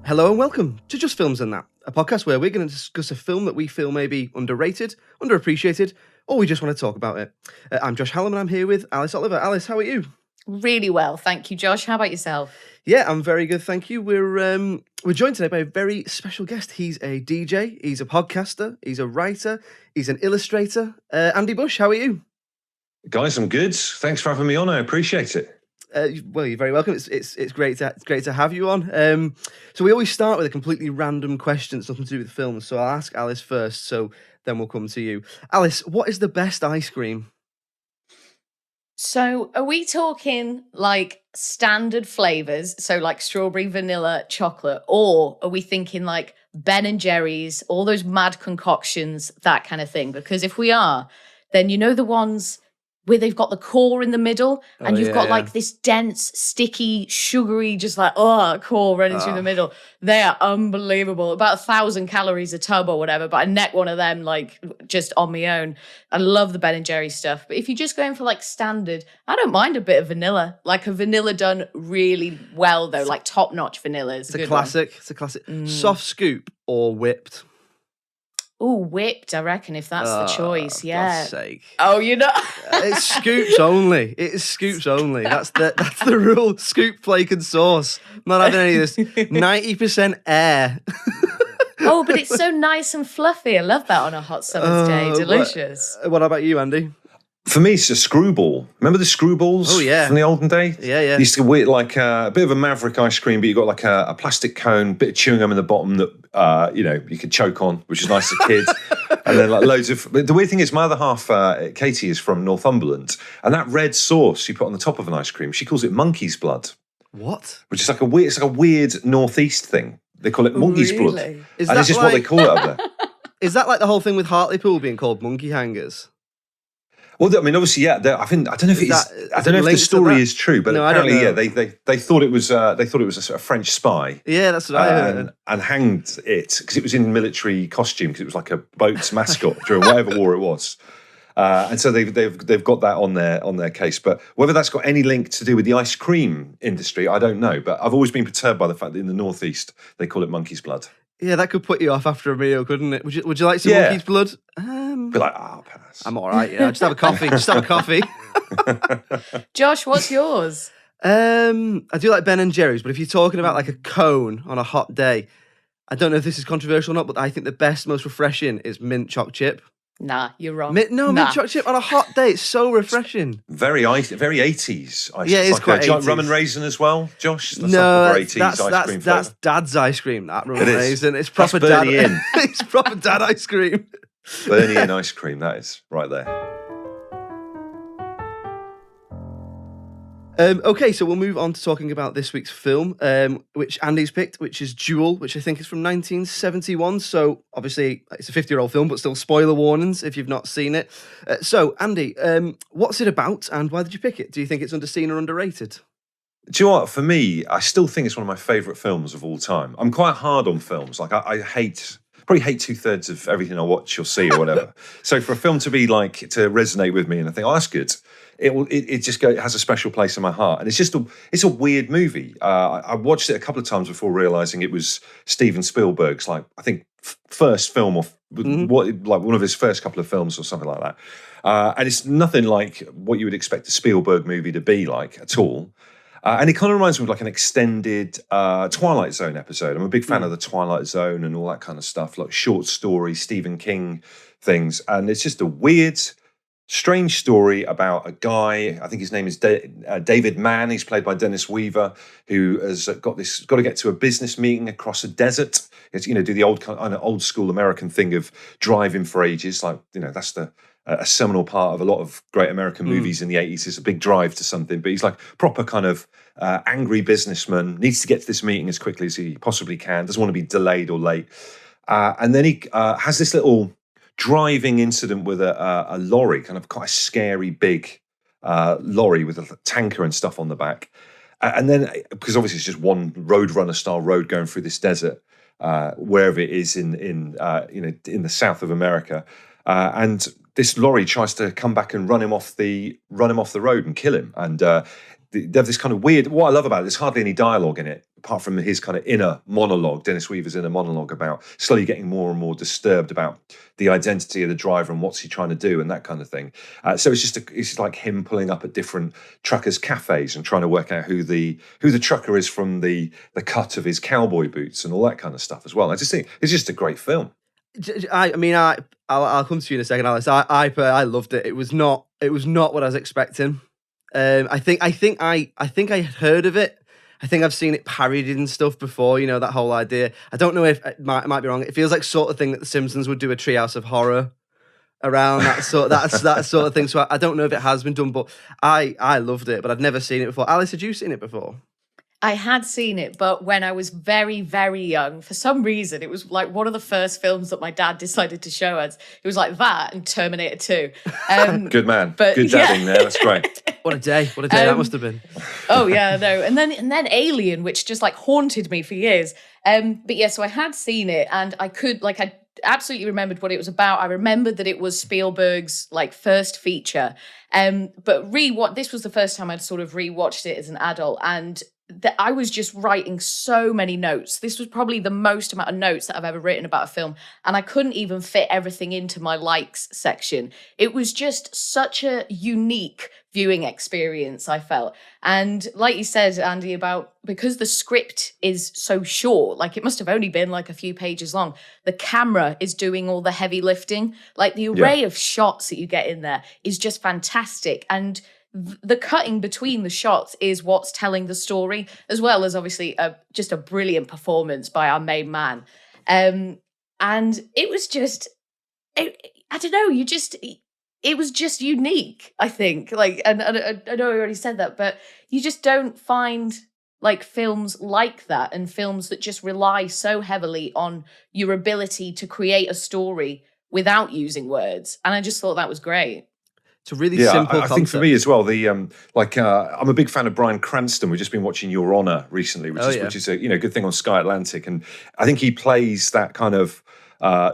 Hello and welcome to Just Films and That, a podcast where we're going to discuss a film that we feel may be underrated, underappreciated, or we just want to talk about it. I'm Josh Hallam and I'm here with Alice Oliver. Alice, how are you? Really well, thank you, Josh. How about yourself? Yeah, I'm very good, thank you. We're joined today by a very special guest. He's a DJ, he's a podcaster, he's a writer, he's an illustrator. Andy Bush, how are you? Guys, I'm good. Thanks for having me on. I appreciate it. Well, you're very welcome. It's great to have you on. So we always start with a completely random question. It's nothing to do with films. So I'll ask Alice first. So then we'll come to you. Alice, what is the best ice cream? So are we talking like standard flavors, so like strawberry, vanilla, chocolate, or are we thinking like Ben and Jerry's, all those mad concoctions, that kind of thing? Because if we are, then you know the ones where they've got the core in the middle and you've got like this dense, sticky, sugary, just like, core running through the middle. They are unbelievable. About 1,000 calories a tub or whatever, but I neck one of them like just on my own. I love the Ben and Jerry stuff. But if you're just going for like standard, I don't mind a bit of vanilla. Like a vanilla done really well though, like top-notch vanilla is It's a classic. It's a classic. Soft scoop or whipped? Oh, whipped, I reckon, if that's the choice, yeah. God's sake. Oh, you know. It's scoops only. It is scoops only. That's the rule. Scoop, flake, and sauce. Not having any of this 90% air. Oh, but it's so nice and fluffy. I love that on a hot summer's day. Delicious. What about you, Andy? For me, it's a screwball. Remember the screwballs? Oh, yeah. From the olden days? Yeah. You used to get like a bit of a maverick ice cream, but you got like a plastic cone, bit of chewing gum in the bottom that, you could choke on, which is nice as a kid. And then like loads of... The weird thing is my other half, Katie, is from Northumberland. And that red sauce you put on the top of an ice cream, she calls it monkey's blood. What? Which is like it's like a weird northeast thing. They call it monkey's blood. And it's just like, what they call it up there. Is that like the whole thing with Hartlepool being called monkey hangers? Well, I mean, obviously, yeah. I don't know if I don't know if the story is true, but apparently, yeah, they thought it was a sort of French spy. Yeah, that's what I heard. And hanged it because it was in military costume because it was like a boat's mascot during whatever war it was. And so they've got that on their case. But whether that's got any link to do with the ice cream industry, I don't know. But I've always been perturbed by the fact that in the Northeast they call it monkey's blood. Yeah, that could put you off after a meal, couldn't it? Would you like some monkey's blood? Be like, pass. I'm all right. Yeah, just have a coffee. Just have a coffee. Josh, what's yours? I do like Ben and Jerry's, but if you're talking about like a cone on a hot day, I don't know if this is controversial or not, but I think the best, most refreshing is mint choc chip. Nah, you're wrong. Mint choc chip on a hot day. It's so refreshing. Very 80s. Yeah, it's like quite 80s. Rum and raisin as well, Josh. That's Dad's ice cream. That rum and raisin. It's proper dad. It's proper dad ice cream. Bernie and ice cream. That is right there. Okay, so we'll move on to talking about this week's film, which Andy's picked, which is Duel, which I think is from 1971. So obviously it's a 50-year-old film, but still spoiler warnings if you've not seen it. So Andy, what's it about and why did you pick it? Do you think it's underseen or underrated? Do you know what? For me, I still think it's one of my favourite films of all time. I'm quite hard on films. Like I probably hate 2/3 of everything I watch or see or whatever. So for a film to be like, to resonate with me and I think, oh, that's good. It has a special place in my heart, and it's a weird movie. I watched it a couple of times before realizing it was Steven Spielberg's I think first film or one of his first couple of films or something like that. And it's nothing like what you would expect a Spielberg movie to be like at all. And it kind of reminds me of like an extended Twilight Zone episode. I'm a big fan of the Twilight Zone and all that kind of stuff, like short stories, Stephen King things, and it's just a weird, strange story about a guy. I think his name is David Mann. He's played by Dennis Weaver, who has got to get to a business meeting across a desert. It's, do the old school American thing of driving for ages. Like, that's a seminal part of a lot of great American movies in the 80s. Is a big drive to something. But he's like proper kind of angry businessman, needs to get to this meeting as quickly as he possibly can, doesn't want to be delayed or late. And then he has this little driving incident with a lorry, kind of quite a scary big lorry with a tanker and stuff on the back. And then, because obviously it's just one Roadrunner style road going through this desert, wherever it is in the south of America, and this lorry tries to come back and run him off the road and kill him. And they have this kind of weird. What I love about it, there's hardly any dialogue in it, apart from his kind of inner monologue, Dennis Weaver's inner monologue about slowly getting more and more disturbed about the identity of the driver and what's he trying to do and that kind of thing. So it's just like him pulling up at different truckers' cafes and trying to work out who the trucker is from the cut of his cowboy boots and all that kind of stuff as well. I just think it's just a great film. I'll come to you in a second, Alice. I loved it. It was not what I was expecting. I think I had heard of it. I think I've seen it parodied and stuff before. You know, that whole idea. I don't know if it might be wrong. It feels like sort of thing that The Simpsons would do a Treehouse of Horror around that sort of thing. So I don't know if it has been done, but I loved it. But I'd never seen it before. Alice, had you seen it before? I had seen it, but when I was very, very young, for some reason, it was like one of the first films that my dad decided to show us. It was like that and Terminator 2. Good man. But, good dadding there. That's great. What a day that must have been. Oh yeah, no. And then Alien, which just like haunted me for years. But yeah, so I had seen it and I absolutely remembered what it was about. I remembered that it was Spielberg's like first feature. But this was the first time I'd sort of rewatched it as an adult, and that I was just writing so many notes. This was probably the most amount of notes that I've ever written about a film, and I couldn't even fit everything into my likes section. It was just such a unique viewing experience, I felt. And like you said, Andy, about because the script is so short, like it must have only been like a few pages long, the camera is doing all the heavy lifting. Like the array of shots that you get in there is just fantastic. And the cutting between the shots is what's telling the story, as well as obviously just a brilliant performance by our main man. And it was just, I don't know, it was just unique, I think. Like, and I know I already said that, but you just don't find like films like that, and films that just rely so heavily on your ability to create a story without using words. And I just thought that was great. It's a really simple concept. I think for me as well, I'm a big fan of Bryan Cranston. We've just been watching Your Honor recently, which is a good thing on Sky Atlantic, and I think he plays that kind of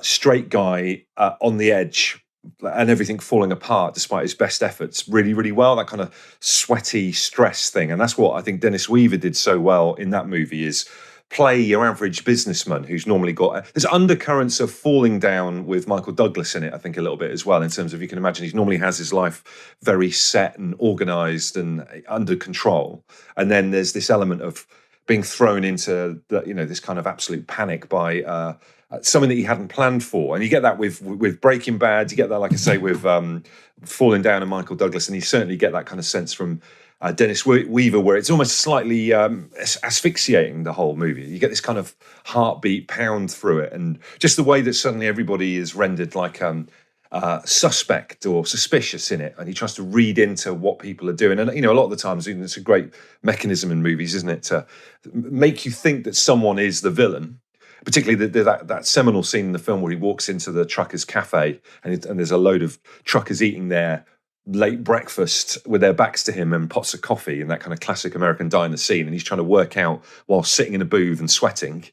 straight guy on the edge and everything falling apart despite his best efforts really, really well. That kind of sweaty stress thing, and that's what I think Dennis Weaver did so well in that movie is play your average businessman who's normally got there's undercurrents of falling down with Michael Douglas in it, I think, a little bit as well, in terms of, you can imagine, he normally has his life very set and organized and under control, and then there's this element of being thrown into this kind of absolute panic by something that he hadn't planned for. And you get that with Breaking Bad, you get that, like I say, with Falling Down and Michael Douglas, and you certainly get that kind of sense from Dennis Weaver, where it's almost slightly asphyxiating, the whole movie. You get this kind of heartbeat pound through it, and just the way that suddenly everybody is rendered like suspect or suspicious in it, and he tries to read into what people are doing. And a lot of the times, it's a great mechanism in movies, isn't it, to make you think that someone is the villain. Particularly that seminal scene in the film where he walks into the truckers' cafe and there's a load of truckers eating their late breakfast with their backs to him and pots of coffee, in that kind of classic American diner scene, and he's trying to work out while sitting in a booth and sweating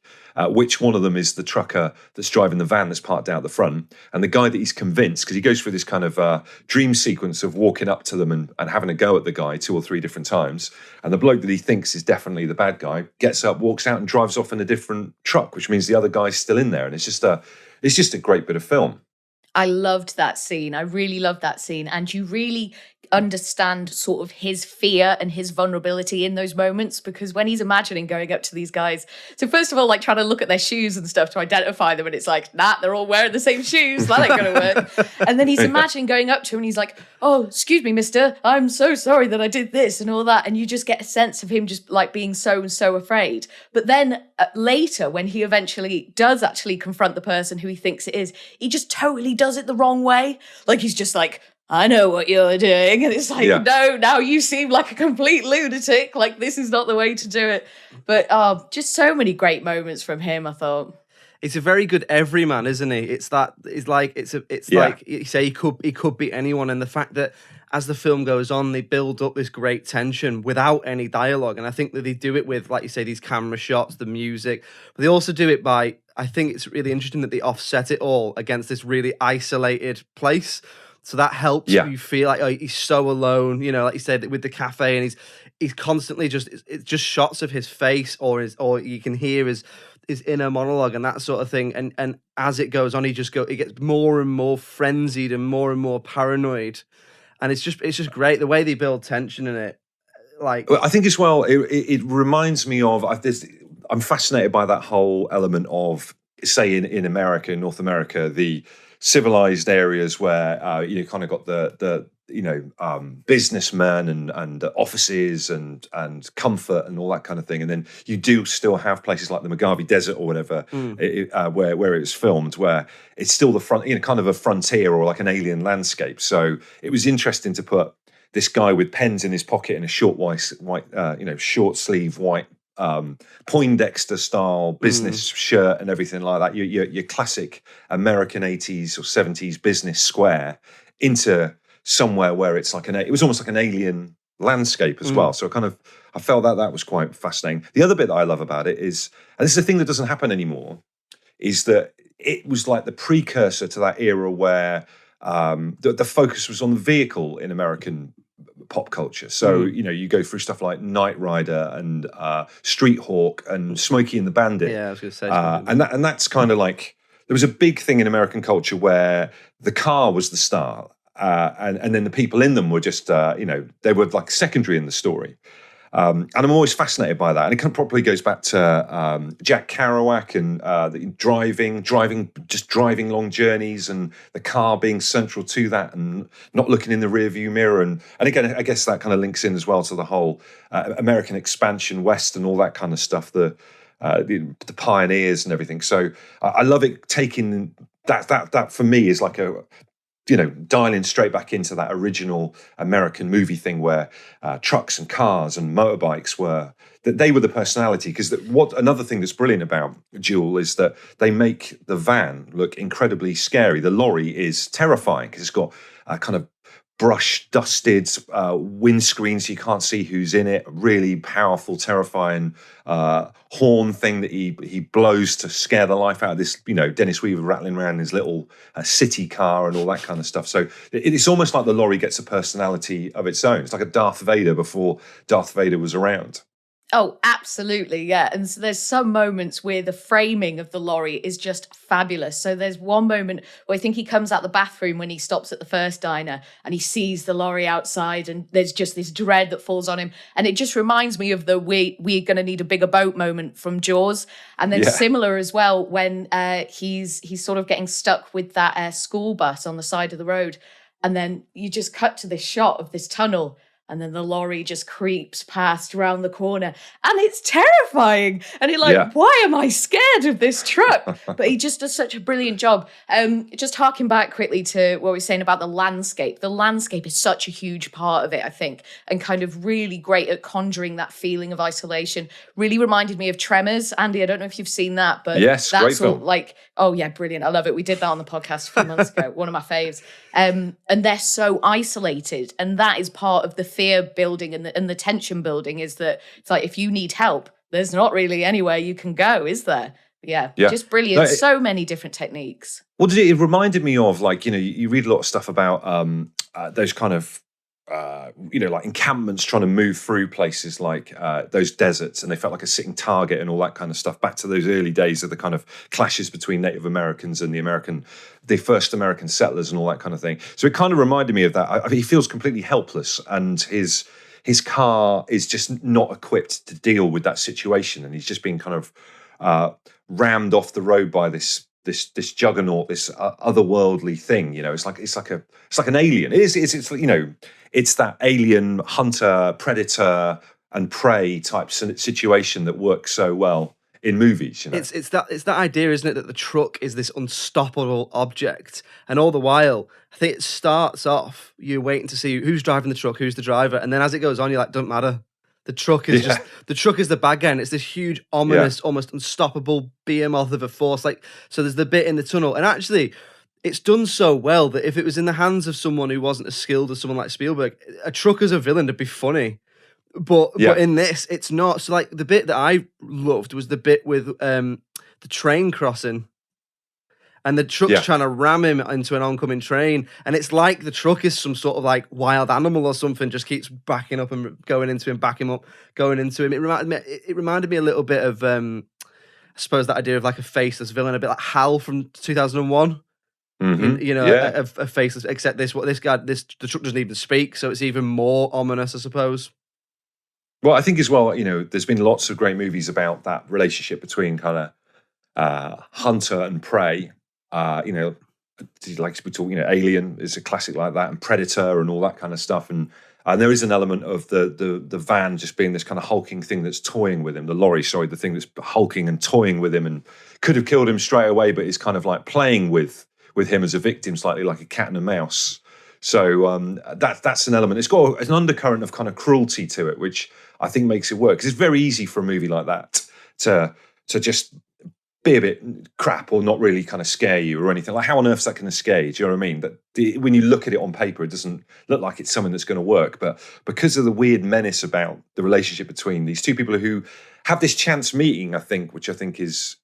which one of them is the trucker that's driving the van that's parked out the front. And the guy that he's convinced, because he goes through this kind of dream sequence of walking up to them and having a go at the guy 2 or 3 different times, and the bloke that he thinks is definitely the bad guy gets up, walks out and drives off in a different truck, which means the other guy's still in there. And it's just a great bit of film. I loved that scene. I really loved that scene. And you really understand sort of his fear and his vulnerability in those moments, because when he's imagining going up to these guys, so first of all, like trying to look at their shoes and stuff to identify them, and it's like, nah, they're all wearing the same shoes, that ain't gonna work. And then he's imagining going up to him and he's like, oh, excuse me, mister, I'm so sorry that I did this and all that, and you just get a sense of him just like being so afraid. But then later, when he eventually does actually confront the person who he thinks it is, he just totally does it the wrong way. Like, he's just like, I know what you're doing. And it's like, no, now you seem like a complete lunatic. Like, this is not the way to do it. But just so many great moments from him, I thought. It's a very good everyman, isn't he? It's like you say, he could be anyone. And the fact that as the film goes on, they build up this great tension without any dialogue. And I think that they do it with, like you say, these camera shots, the music, but they also do it by, I think it's really interesting that they offset it all against this really isolated place. So that helps Yeah. you feel like, oh, he's so alone, you know, like you said with the cafe, and he's constantly it's just shots of his face, or you can hear his inner monologue and that sort of thing. And as it goes on, it gets more and more frenzied and more paranoid. And it's just great the way they build tension in it. Like, Well, I think as well, it reminds me of I'm fascinated by that whole element of, say, in America, in North America, the civilized areas where you kind of got the businessmen and offices and comfort and all that kind of thing, and then you do still have places like the Mojave Desert or whatever, where it was filmed, where it's still the front, kind of a frontier or like an alien landscape. So it was interesting to put this guy with pens in his pocket and a short short sleeve white Poindexter style business shirt and everything like that. Your classic American 80s or 70s business square into somewhere where it's like it was almost like an alien landscape as well. So I felt that was quite fascinating. The other bit that I love about it is, and this is a thing that doesn't happen anymore, is that it was like the precursor to that era where the focus was on the vehicle in American pop culture. So, you go through stuff like Knight Rider and Street Hawk and Smokey and the Bandit. Yeah, I was going to say. And that's kind of like, there was a big thing in American culture where the car was the star, and then the people in them were just, they were like secondary in the story. And I'm always fascinated by that. And it kind of probably goes back to Jack Kerouac and driving long journeys, and the car being central to that, and not looking in the rearview mirror. And again, I guess that kind of links in as well to the whole American expansion west and all that kind of stuff, the pioneers and everything. So I love it taking that for me is like dialing straight back into that original American movie thing where trucks and cars and motorbikes they were the personality. Because another thing that's brilliant about Duel is that they make the van look incredibly scary. The lorry is terrifying because it's got kind of brush-dusted windscreen, so you can't see who's in it. A really powerful, terrifying horn thing that he blows to scare the life out of this, Dennis Weaver rattling around his little city car and all that kind of stuff. So it's almost like the lorry gets a personality of its own. It's like a Darth Vader before Darth Vader was around. Oh, absolutely, yeah. And so there's some moments where the framing of the lorry is just fabulous. So there's one moment where I think he comes out the bathroom when he stops at the first diner and he sees the lorry outside, and there's just this dread that falls on him. And it just reminds me of the we're going to need a bigger boat moment from Jaws. And then similar as well when he's sort of getting stuck with that school bus on the side of the road. And then you just cut to this shot of this tunnel, and then the lorry just creeps past around the corner, and it's terrifying. And you're like, why am I scared of this truck? But he just does such a brilliant job. Just harking back quickly to what we were saying about the landscape. The landscape is such a huge part of it, I think, and kind of really great at conjuring that feeling of isolation. Really reminded me of Tremors. Andy, I don't know if you've seen that, but yes, that's great film. like, oh yeah, brilliant. I love it. We did that on the podcast a few months ago. One of my faves. And they're so isolated, and that is part of the fear building and the tension building, is that it's like, if you need help, there's not really anywhere you can go, is there? Yeah. Just brilliant. No, so many different techniques. Well, it reminded me of, like, you read a lot of stuff about those kind of like encampments trying to move through places like those deserts, and they felt like a sitting target and all that kind of stuff, back to those early days of the kind of clashes between Native Americans and the first American settlers and all that kind of thing. So it kind of reminded me of that. He feels completely helpless, and his car is just not equipped to deal with that situation, and he's just being kind of rammed off the road by this juggernaut, this otherworldly thing. It's like an alien. It's that alien hunter, predator, and prey type situation that works so well in movies. It's that idea, isn't it, that the truck is this unstoppable object, and all the while, I think it starts off you're waiting to see who's driving the truck, who's the driver, and then as it goes on, you're like, doesn't matter. The truck is the truck is the bad guy, and it's this huge, ominous, almost unstoppable behemoth of a force. Like, so there's the bit in the tunnel, and actually, it's done so well that if it was in the hands of someone who wasn't as skilled as someone like Spielberg, a truck as a villain would be funny. But in this, it's not. So, like, the bit that I loved was the bit with the train crossing. and the truck's trying to ram him into an oncoming train, and it's like the truck is some sort of like wild animal or something, just keeps backing up and going into him, back him up, going into him. It reminded me a little bit of I suppose that idea of like a faceless villain, a bit like Hal from 2001. You know, a faceless. Except the truck doesn't even speak, so it's even more ominous, I suppose. Well, I think as well, you know, there's been lots of great movies about that relationship between kind of hunter and prey. You know, like we talk, you know, Alien is a classic like that, and Predator and all that kind of stuff. And there is an element of the van just being this kind of hulking thing that's toying with him. The lorry, sorry, the thing that's hulking and toying with him, and could have killed him straight away, but is kind of like playing with him as a victim, slightly like a cat and a mouse. So that's an element. It's got an undercurrent of kind of cruelty to it, which I think makes it work. Because it's very easy for a movie like that to just be a bit crap or not really kind of scare you or anything. Like, how on earth is that going to scare you? Do you know what I mean? That when you look at it on paper, it doesn't look like it's something that's going to work. But because of the weird menace about the relationship between these two people who have this chance meeting, I think, which I think is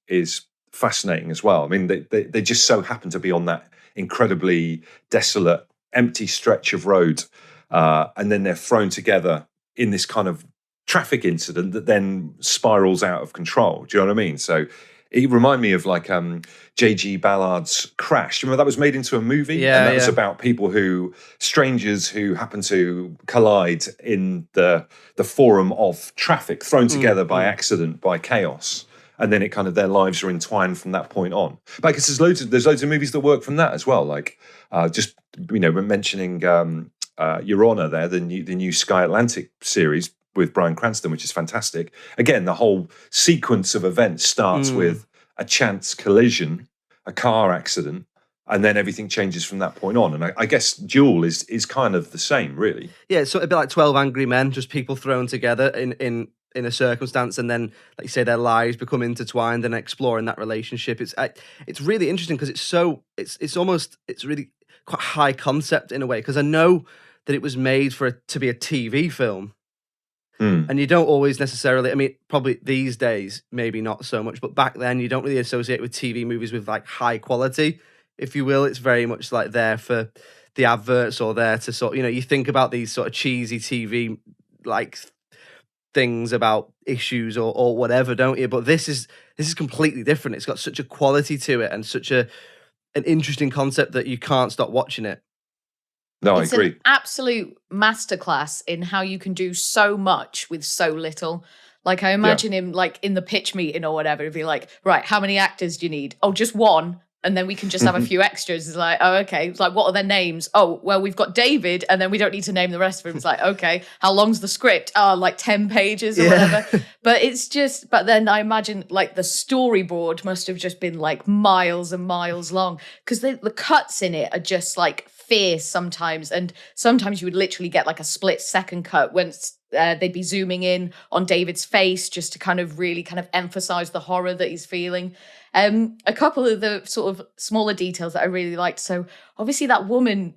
fascinating as well. I mean, they just so happen to be on that incredibly desolate, empty stretch of road, and then they're thrown together in this kind of traffic incident that then spirals out of control. Do you know what I mean? So it reminded me of like J.G. Ballard's Crash. Remember that was made into a movie? Yeah, and that was about strangers who happen to collide in the forum of traffic, thrown together by accident, by chaos. And then it kind of, their lives are entwined from that point on. But I guess there's loads of movies that work from that as well. Like just, you know, we're mentioning Your Honor there, the new Sky Atlantic series with Bryan Cranston, which is fantastic. Again, the whole sequence of events starts with a chance collision, a car accident, and then everything changes from that point on. And I guess Duel is kind of the same, really. Yeah, it's sort of a bit like 12 Angry Men, just people thrown together in a circumstance, and then, like you say, their lives become intertwined and exploring that relationship. It's really interesting because it's really quite high concept in a way, because I know that it was made to be a TV film. And you don't always necessarily, I mean, probably these days, maybe not so much, but back then you don't really associate with TV movies with like high quality, if you will. It's very much like there for the adverts or there to sort, you know, you think about these sort of cheesy TV like things about issues or whatever, don't you? But this is completely different. It's got such a quality to it and such an interesting concept that you can't stop watching it. No, it's I agree. An absolute masterclass in how you can do so much with so little. Like, I imagine him like in the pitch meeting or whatever, he'd be like, right, how many actors do you need? Oh, just one. And then we can just have a few extras. It's like, oh, okay. It's like, what are their names? Oh, well, we've got David, and then we don't need to name the rest of them. It's like, okay, how long's the script? Oh, like 10 pages or whatever. But then I imagine like the storyboard must have just been like miles and miles long, because the cuts in it are just like fierce sometimes. And sometimes you would literally get like a split second cut when they'd be zooming in on David's face just to kind of really kind of emphasize the horror that he's feeling. A couple of the sort of smaller details that I really liked. So obviously that woman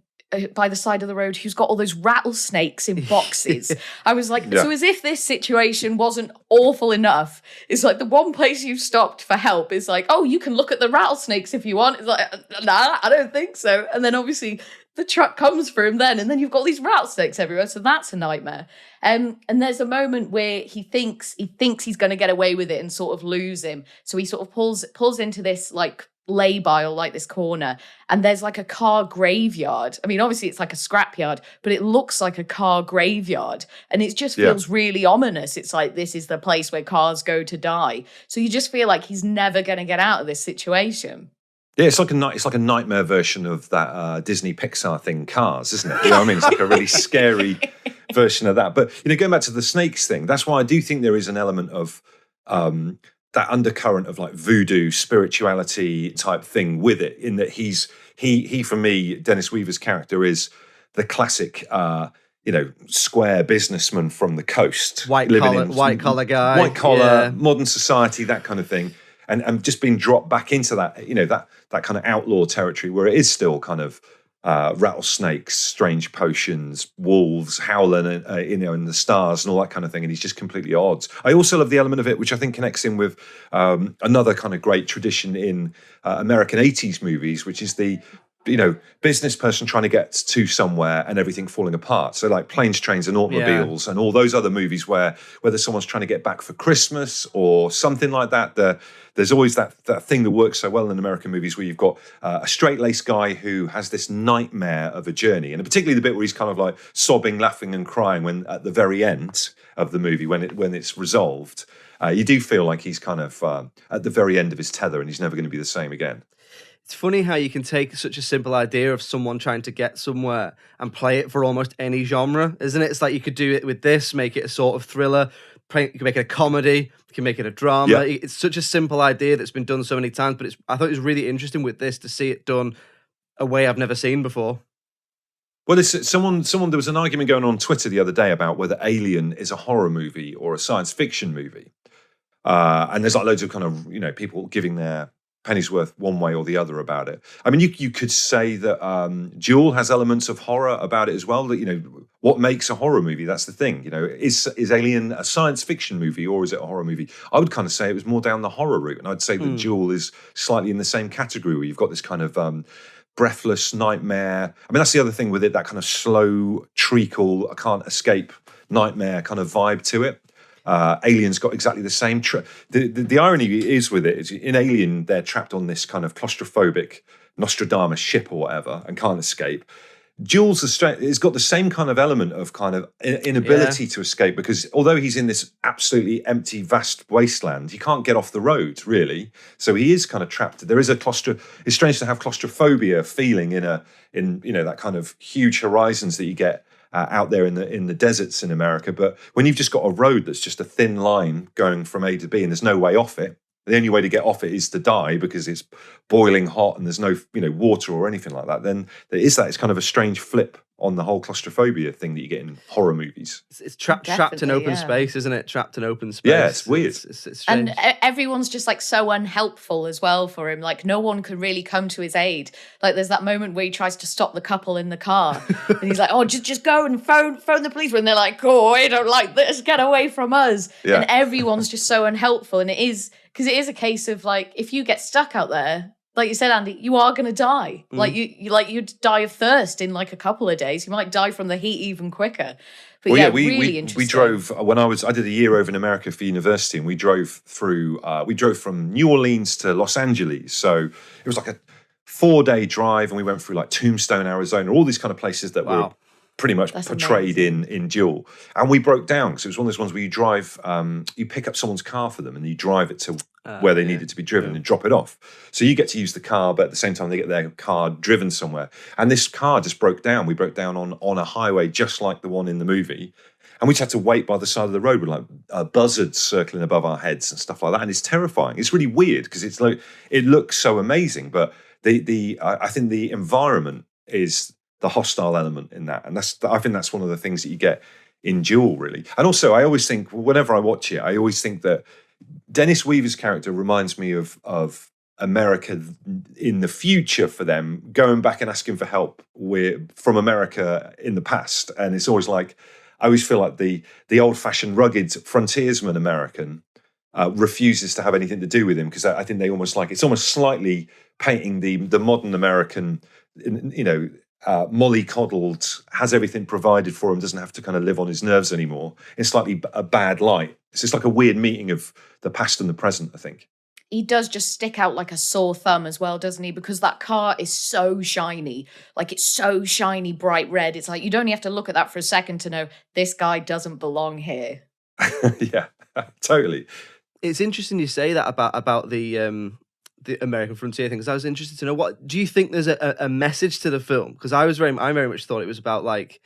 by the side of the road who's got all those rattlesnakes in boxes. I was like, so as if this situation wasn't awful enough, it's like the one place you've stopped for help is like, oh, you can look at the rattlesnakes if you want. It's like, nah, I don't think so. And then obviously the truck comes for him then, and then you've got these rattlesnakes everywhere. So that's a nightmare. And there's a moment where he thinks he's going to get away with it and sort of lose him. So he sort of pulls into this like lay-by or like this corner, and there's like a car graveyard. I mean, obviously it's like a scrapyard, but it looks like a car graveyard, and it just feels really ominous. It's like, this is the place where cars go to die. So you just feel like he's never going to get out of this situation. Yeah, it's like a nightmare version of that Disney Pixar thing, Cars, isn't it? You know what I mean? It's like a really scary version of that. But, you know, going back to the snakes thing, that's why I do think there is an element of that undercurrent of like voodoo spirituality type thing with it, in that he for me, Dennis Weaver's character is the classic square businessman from the coast, white collar guy, modern society, that kind of thing, and just being dropped back into that, you know, that kind of outlaw territory where it is still kind of rattlesnakes, strange potions, wolves, howling, in the stars and all that kind of thing. And he's just completely at odds. I also love the element of it, which I think connects in with another kind of great tradition in American 80s movies, which is the business person trying to get to somewhere and everything falling apart. So like Planes, Trains and Automobiles and all those other movies where whether someone's trying to get back for Christmas or something like that, there's always that thing that works so well in American movies where you've got a straight-laced guy who has this nightmare of a journey, and particularly the bit where he's kind of like sobbing, laughing and crying when at the very end of the movie when it's resolved. You do feel like he's kind of at the very end of his tether and he's never going to be the same again. It's funny how you can take such a simple idea of someone trying to get somewhere and play it for almost any genre, isn't it? It's like you could do it with this, make it a sort of thriller, you can make it a comedy, you can make it a drama. Yeah. It's such a simple idea that's been done so many times, but I thought it was really interesting with this to see it done a way I've never seen before. Well, there was an argument going on Twitter the other day about whether Alien is a horror movie or a science fiction movie. And there's like loads of kind of, people giving their penny's worth one way or the other about it. I mean, you could say that Duel has elements of horror about it as well. That what makes a horror movie? That's the thing. Is Alien a science fiction movie or is it a horror movie? I would kind of say it was more down the horror route, and I'd say that Duel is slightly in the same category where you've got this kind of breathless nightmare. I mean, that's the other thing with it, that kind of slow treacle, I can't escape nightmare kind of vibe to it. Alien's got exactly the same. The irony is with it is in Alien they're trapped on this kind of claustrophobic Nostradamus ship or whatever and can't escape. Duel's it's got the same kind of element of kind of inability to escape, because although he's in this absolutely empty, vast wasteland, he can't get off the road really. So he is kind of trapped. There is it's strange to have claustrophobia feeling in that kind of huge horizons that you get out there in the deserts in America. But when you've just got a road that's just a thin line going from A to B and there's no way off it, the only way to get off it is to die because it's boiling hot and there's no water or anything like that, then there is that. It's kind of a strange flip on the whole claustrophobia thing that you get in horror movies. It's trapped in open space, isn't it? Trapped in open space. Yeah, it's weird. It's and everyone's just like so unhelpful as well for him. Like no one can really come to his aid. Like there's that moment where he tries to stop the couple in the car and he's like, oh, just go and phone the police. And they're like, oh, I don't like this. Get away from us. Yeah. And everyone's just so unhelpful. And it is, because it is a case of like, if you get stuck out there, like you said, Andy, you are going to die. Like you'd die of thirst in like a couple of days. You might die from the heat even quicker. But really interesting. We drove I did a year over in America for university, and we drove from New Orleans to Los Angeles. So it was like a 4-day drive, and we went through like Tombstone, Arizona, all these kind of places that were pretty much portrayed in Duel. And we broke down because it was one of those ones where you drive, you pick up someone's car for them and you drive it to where they need it to be driven and drop it off. So you get to use the car, but at the same time they get their car driven somewhere. And this car just broke down. We broke down on a highway just like the one in the movie. And we just had to wait by the side of the road with like buzzards circling above our heads and stuff like that. And it's terrifying. It's really weird because it's like, it looks so amazing, but I think the environment is the hostile element in that. And I think that's one of the things that you get in Duel, really. And also, I always think, whenever I watch it, I always think that Dennis Weaver's character reminds me of America in the future for them, going back and asking for help from America in the past. And it's always like, I always feel like the old-fashioned, rugged frontiersman American refuses to have anything to do with him, because I think they almost like, it's almost slightly painting the modern American, mollycoddled, has everything provided for him, doesn't have to kind of live on his nerves anymore, in slightly a bad light. It's just like a weird meeting of the past and the present, I think. He does just stick out like a sore thumb as well, doesn't he? Because that car is so shiny. Like, it's so shiny, bright red. It's like, you don't have to look at that for a second to know this guy doesn't belong here. Yeah, totally. It's interesting you say that about the American frontier thing, because I was interested to know, what do you think there's a message to the film? Because I very much thought it was about like,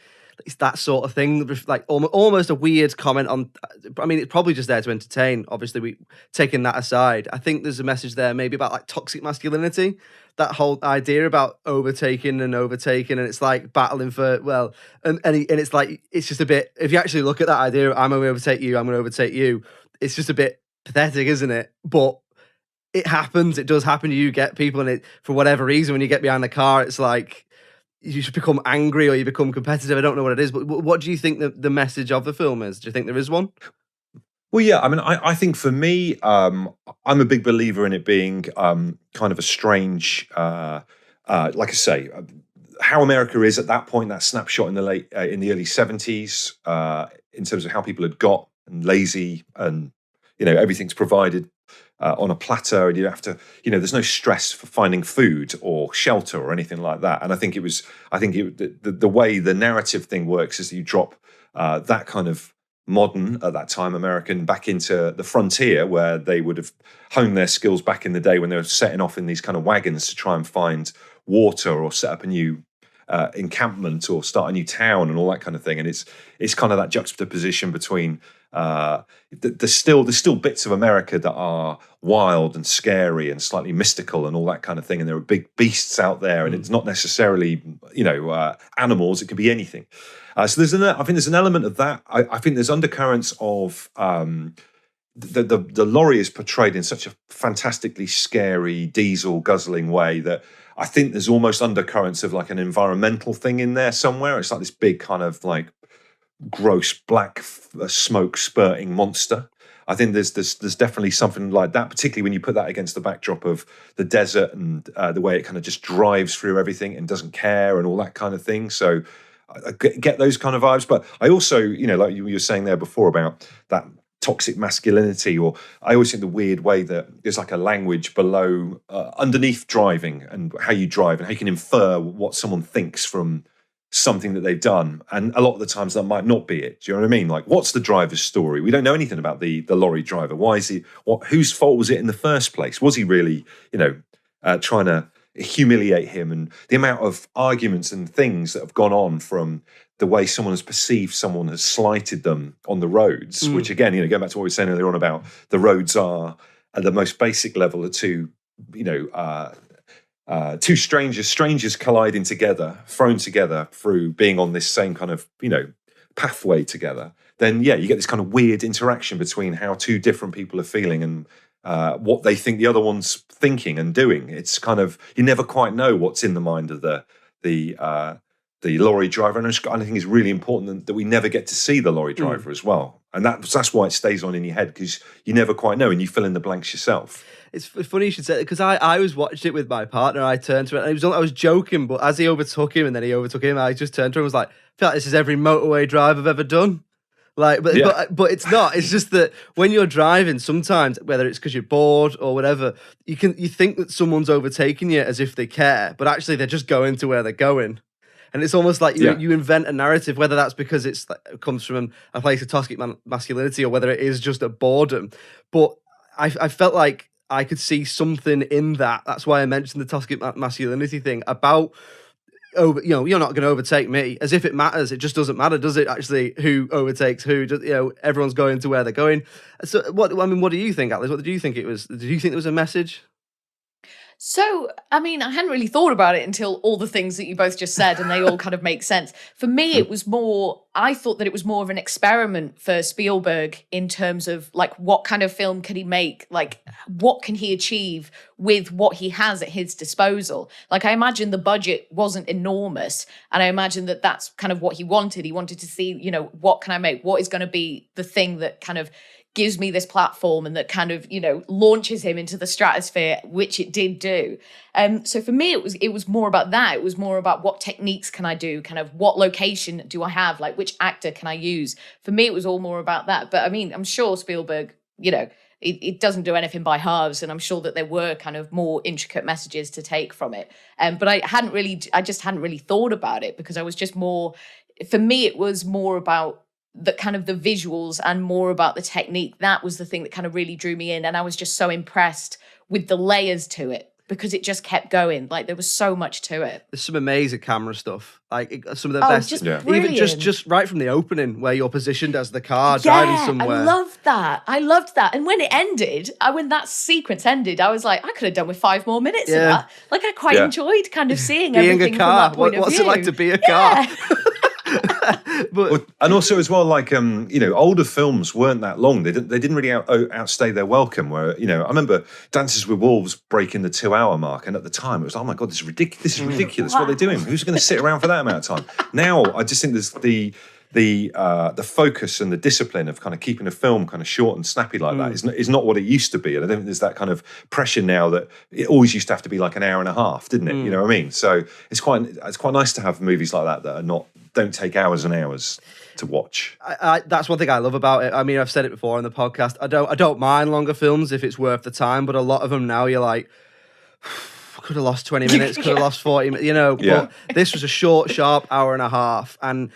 it's that sort of thing, like almost a weird comment on. I mean, it's probably just there to entertain. Obviously, we taking that aside, I think there's a message there, maybe about like toxic masculinity. That whole idea about overtaking, and it's like battling for and it's like, it's just a bit. If you actually look at that idea, I'm going to overtake you. It's just a bit pathetic, isn't it? But it happens. It does happen. You get people, and it, for whatever reason, when you get behind the car, it's like, you should become angry or you become competitive. I don't know what it is, but what do you think the message of the film is? Do you think there is one? Well, yeah, I mean, I think for me, I'm a big believer in it being kind of a strange, like I say, how America is at that point, that snapshot in the early 70s, in terms of how people had got and lazy, and everything's provided on a platter, and you have to, there's no stress for finding food or shelter or anything like that. And I think the way the narrative thing works is that you drop that kind of modern, at that time, American back into the frontier, where they would have honed their skills back in the day when they were setting off in these kind of wagons to try and find water or set up a new encampment or start a new town and all that kind of thing. And it's kind of that juxtaposition between there's still bits of America that are wild and scary and slightly mystical and all that kind of thing. And there are big beasts out there, and it's not necessarily animals. It could be anything. So I think there's an element of that. I think there's undercurrents of the lorry is portrayed in such a fantastically scary, diesel guzzling way that I think there's almost undercurrents of like an environmental thing in there somewhere. It's like this big kind of like gross black smoke spurting monster. I think there's definitely something like that, particularly when you put that against the backdrop of the desert and the way it kind of just drives through everything and doesn't care and all that kind of thing. So I get those kind of vibes. But I also, like you were saying there before about that toxic masculinity, or I always think the weird way that there's like a language below, underneath driving and how you drive and how you can infer what someone thinks from something that they've done. And a lot of the times that might not be it. Do you know what I mean? Like, what's the driver's story? We don't know anything about the lorry driver. Why is he, whose fault was it in the first place? Was he really, trying to humiliate him? And the amount of arguments and things that have gone on from the way someone has perceived someone has slighted them on the roads, which again, going back to what we were saying earlier on about the roads are at the most basic level are two strangers colliding together, thrown together through being on this same kind of, pathway together. Then, yeah, you get this kind of weird interaction between how two different people are feeling and what they think the other one's thinking and doing. It's kind of, you never quite know what's in the mind of the lorry driver. And I think it's really important that we never get to see the lorry driver as well. And that's why it stays on in your head, because you never quite know and you fill in the blanks yourself. It's funny you should say it, because I was watching it with my partner. I turned to it, and I was joking, but as he overtook him and then he overtook him, I just turned to him and was like, I feel like this is every motorway drive I've ever done. But it's not. It's just that when you're driving, sometimes, whether it's because you're bored or whatever, you think that someone's overtaking you as if they care, but actually they're just going to where they're going. And it's almost like you invent a narrative, whether that's because it comes from a place of toxic masculinity or whether it is just a boredom. But I felt like I could see something in that. That's why I mentioned the toxic masculinity thing about, you're not going to overtake me, as if it matters. It just doesn't matter, does it? Actually, who overtakes who? Everyone's going to where they're going. So, what do you think, Atlas? What did you think it was? Did you think there was a message? So, I mean, I hadn't really thought about it until all the things that you both just said, and they all kind of make sense. For me, I thought that it was more of an experiment for Spielberg in terms of like, what kind of film can he make? Like, what can he achieve with what he has at his disposal? Like, I imagine the budget wasn't enormous, and I imagine that that's kind of what he wanted. He wanted to see, what can I make? What is going to be the thing that kind of gives me this platform and that kind of, launches him into the stratosphere, which it did do. So for me, it was more about that. It was more about what techniques can I do? Kind of what location do I have? Like, which actor can I use? For me, it was all more about that. But I mean, I'm sure Spielberg, it doesn't do anything by halves. And I'm sure that there were kind of more intricate messages to take from it. But I just hadn't really thought about it, because I was just more, for me, it was more about the kind of the visuals and more about the technique. That was the thing that kind of really drew me in. And I was just so impressed with the layers to it, because it just kept going. Like, there was so much to it. There's some amazing camera stuff. Like, some of the best. Just even just right from the opening, where you're positioned as the car driving somewhere. I loved that. And when it ended, when that sequence ended, I was like, I could have done with 5 more minutes of that. Like, I quite enjoyed kind of seeing being everything a car. from that point of view. What's it like to be a car? But And also as well, like older films weren't that long. They didn't really outstay their welcome. Where I remember Dances with Wolves breaking the 2-hour mark, and at the time it was, oh my god, this is ridiculous. This is ridiculous. What are they doing? Who's going to sit around for that amount of time? Now I just think there's the focus and the discipline of kind of keeping a film kind of short and snappy like that is not what it used to be. And I don't think there's that kind of pressure now that it always used to have to be like an hour and a half, didn't it? You know what I mean? So it's quite nice to have movies like that don't take hours and hours to watch. That's one thing I love about it. I mean, I've said it before on the podcast. I don't mind longer films if it's worth the time, but a lot of them now you're like, could have lost 20 minutes, could have lost 40 minutes, Yeah. But this was a short, sharp hour and a half, and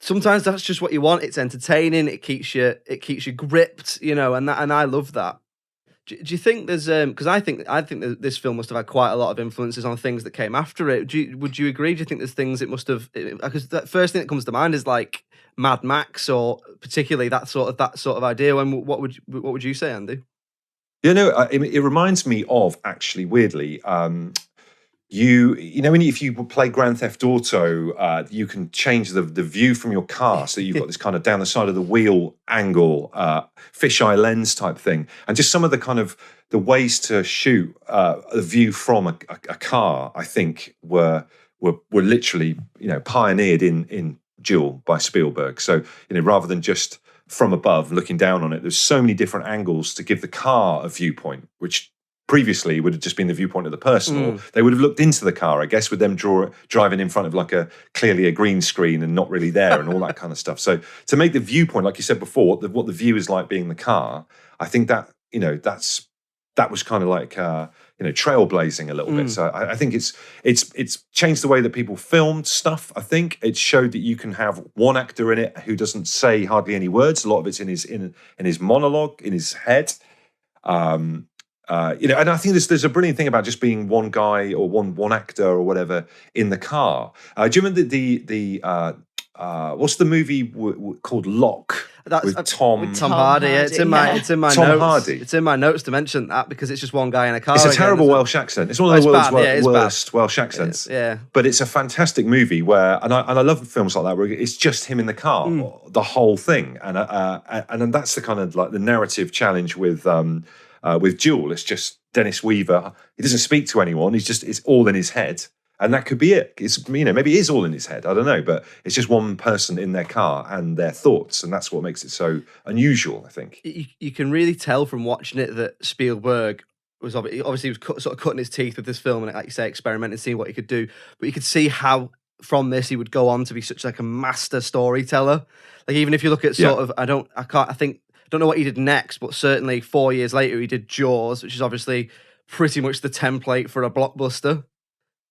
sometimes that's just what you want. It's entertaining. It keeps you gripped, and I love that. Do you think there's because I think that this film must have had quite a lot of influences on things that came after it. Would you agree? Do you think there's things it must have? Because the first thing that comes to mind is like Mad Max, or particularly that sort of idea. And what would you say, Andy? Yeah, no, it reminds me of, actually, weirdly, if you play Grand Theft Auto, you can change the view from your car, so you've got this kind of down the side of the wheel angle, fisheye lens type thing, and just some of the kind of the ways to shoot a view from a car, I think were literally pioneered in Duel by Spielberg. So rather than just from above looking down on it, there's so many different angles to give the car a viewpoint, which previously would have just been the viewpoint of the person, or they would have looked into the car, I guess, with them driving in front of like clearly a green screen and not really there and all that kind of stuff. So to make the viewpoint, like you said before, what the view is like being the car, I think that that was kind of like trailblazing a little bit. So I think it's changed the way that people filmed stuff. I think it showed that you can have one actor in it who doesn't say hardly any words. A lot of it's in his monologue, in his head. And I think there's a brilliant thing about just being one guy or one actor or whatever in the car. Do you remember the what's the movie called Lock? With Tom Hardy. Yeah, it's in my Tom notes. Hardy. It's in my notes to mention that because it's just one guy in a car. It's a again, terrible isn't it? Welsh accent. It's one of the world's worst Welsh accents. Yeah. But it's a fantastic movie where, and I love films like that where it's just him in the car, the whole thing, and that's the kind of like the narrative challenge with Duel. It's just Dennis Weaver. He doesn't speak to anyone. It's all in his head. And that could be it. It's maybe it is all in his head. I don't know, but it's just one person in their car and their thoughts, and that's what makes it so unusual, I think. You can really tell from watching it that Spielberg was obviously sort of cutting his teeth with this film and, like you say, experimenting, seeing what he could do. But you could see how from this he would go on to be such like a master storyteller. Like even if you look at sort of, I don't know what he did next, but certainly 4 years later he did Jaws, which is obviously pretty much the template for a blockbuster.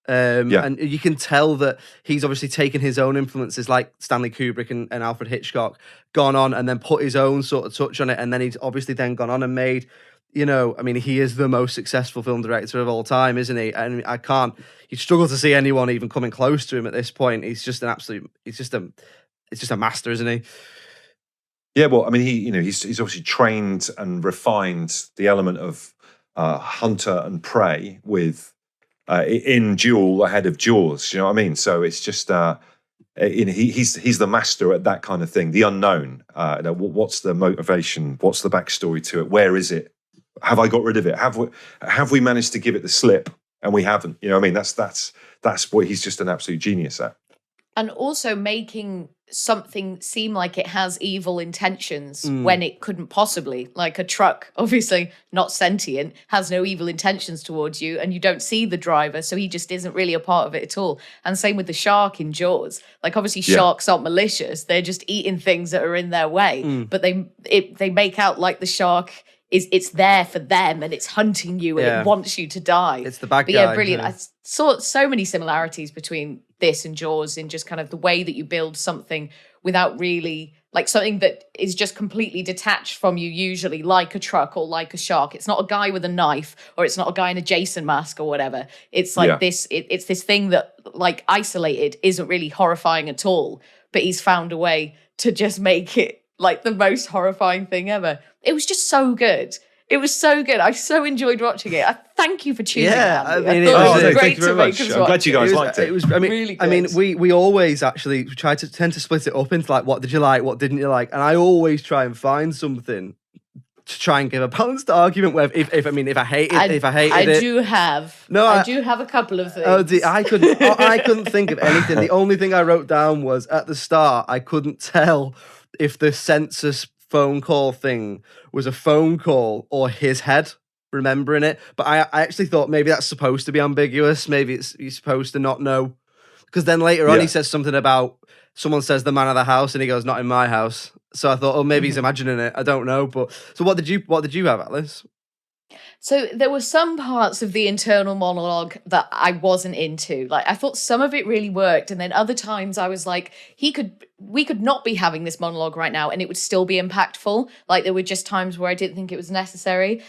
And you can tell that he's obviously taken his own influences like Stanley Kubrick and Alfred Hitchcock, gone on and then put his own sort of touch on it, and then he's obviously then gone on and made, he is the most successful film director of all time, isn't he? And you struggle to see anyone even coming close to him at this point. He's just it's just a master, isn't he? Yeah, well, I mean, he's obviously trained and refined the element of hunter and prey with in Duel ahead of Jaws. You know what I mean? So it's just he's the master at that kind of thing. The unknown. What's the motivation? What's the backstory to it? Where is it? Have I got rid of it? Have we managed to give it the slip? And we haven't. You know what I mean? That's what he's just an absolute genius at. And also making something seem like it has evil intentions when it couldn't possibly. Like a truck, obviously not sentient, has no evil intentions towards you, and you don't see the driver, so he just isn't really a part of it at all. And same with the shark in Jaws. Like obviously sharks aren't malicious, they're just eating things that are in their way. But they make out like the shark it's there for them and it's hunting you and it wants you to die. It's the bad guy. Yeah, brilliant. I saw so many similarities between this and Jaws in just kind of the way that you build something without really, like something that is just completely detached from you, usually like a truck or like a shark. It's not a guy with a knife or it's not a guy in a Jason mask or whatever. It's like this, it's this thing that like isolated isn't really horrifying at all, but he's found a way to just make it like the most horrifying thing ever. It was just so good. It was so good. I so enjoyed watching it. Thank you for choosing it, Andy. I mean, I thought it it was- was no, great thank you to very make much. us I'm watch glad you guys liked it. It was. I mean, Really I mean, good. we always actually tend to split it up into like, what did you like, what didn't you like, and I always try and find something to try and give a balanced argument. Where if I hated I it, do have. No, I do have a couple of things. I couldn't think of anything. The only thing I wrote down was at the start I couldn't tell if the census phone call thing was a phone call or his head remembering it. But I actually thought maybe that's supposed to be ambiguous. Maybe you're supposed to not know. Because then later on he says something about someone says the man of the house and he goes, not in my house. So I thought, oh, maybe he's imagining it. I don't know. But so what did you have, Alice? So there were some parts of the internal monologue that I wasn't into. Like I thought some of it really worked, and then other times I was like, we could not be having this monologue right now and it would still be impactful. Like there were just times where I didn't think it was necessary.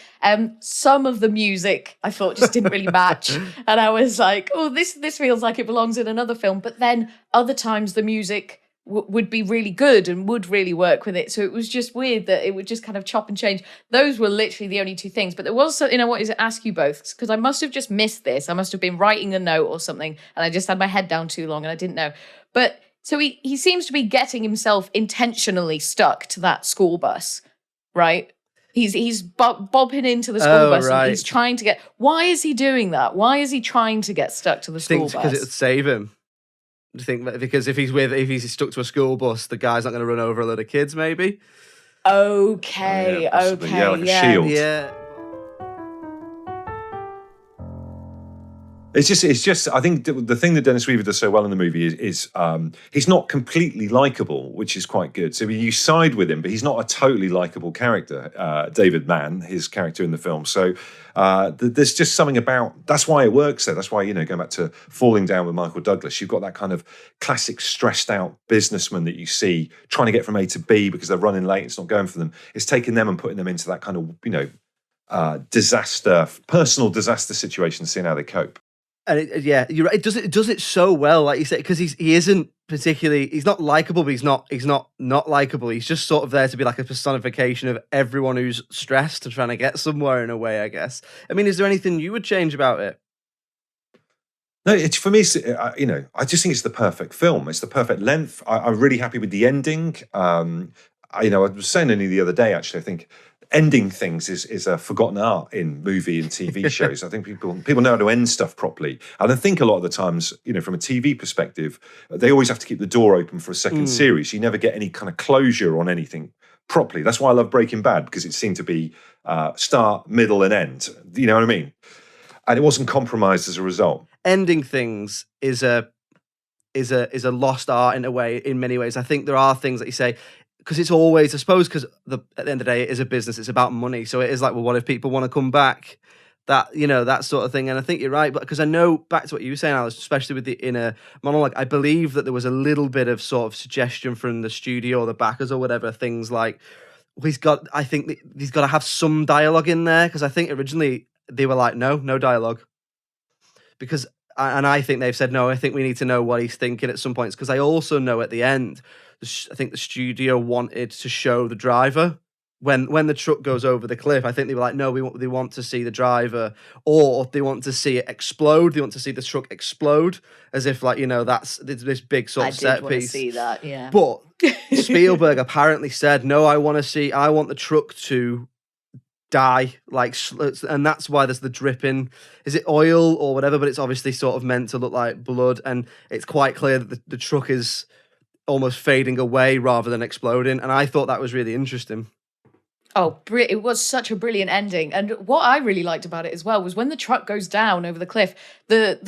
Some of the music I thought just didn't really match. And I was like, oh, this feels like it belongs in another film. But then other times the music would be really good and would really work with it. So it was just weird that it would just kind of chop and change. Those were literally the only two things. But there was something I wanted to ask you both, because I must have just missed this. I must have been writing a note or something and I just had my head down too long and I didn't know. But so he seems to be getting himself intentionally stuck to that school bus, right? He's bobbing into the school bus and he's trying to get... Why is he doing that? Why is he trying to get stuck to the school bus? Because it would save him. Do you think that because if he's stuck to a school bus, the guy's not going to run over a lot of kids, maybe? Okay, possibly. okay, Yeah, like a shield. Yeah. It's just. I think the thing that Dennis Weaver does so well in the movie is he's not completely likable, which is quite good. So you side with him, but he's not a totally likable character. David Mann, his character in the film. So there's just something about that's why it works there. That's why going back to Falling Down with Michael Douglas, you've got that kind of classic stressed out businessman that you see trying to get from A to B because they're running late. It's not going for them. It's taking them and putting them into that kind of personal disaster situation, seeing how they cope. And you're right. It does it so well, like you said, because he isn't particularly, he's not likable, but he's not likable. He's just sort of there to be like a personification of everyone who's stressed and trying to get somewhere in a way, I guess. I mean, is there anything you would change about it? No, for me, I just think it's the perfect film. It's the perfect length. I'm really happy with the ending. I was saying only the other day, actually, I think ending things is a forgotten art in movie and TV shows. I think people know how to end stuff properly. And I think a lot of the times, from a TV perspective, they always have to keep the door open for a second series. You never get any kind of closure on anything properly. That's why I love Breaking Bad, because it seemed to be start, middle, and end. You know what I mean? And it wasn't compromised as a result. Ending things is a lost art in a way, in many ways. I think there are things that you say, because it's always, I suppose, because at the end of the day, it is a business, it's about money. So it is like, well, what if people want to come back? That, that sort of thing. And I think you're right, but because I know, back to what you were saying, Alice, especially with the inner monologue, I believe that there was a little bit of sort of suggestion from the studio or the backers or whatever, things like, he's got to have some dialogue in there, because I think originally they were like, no dialogue. Because, and I think they've said, no, I think we need to know what he's thinking at some points, because I also know at the end, I think the studio wanted to show the driver when the truck goes over the cliff. I think they were like, no, they want to see the driver, or they want to see it explode. They want to see the truck explode, as if like, that's this big sort of set piece. I did want to see that, yeah. But Spielberg apparently said, no, I want the truck to die, and that's why there's the dripping. Is it oil or whatever? But it's obviously sort of meant to look like blood, and it's quite clear that the truck is almost fading away rather than exploding. And I thought that was really interesting. Oh, it was such a brilliant ending. And what I really liked about it as well was when the truck goes down over the cliff, the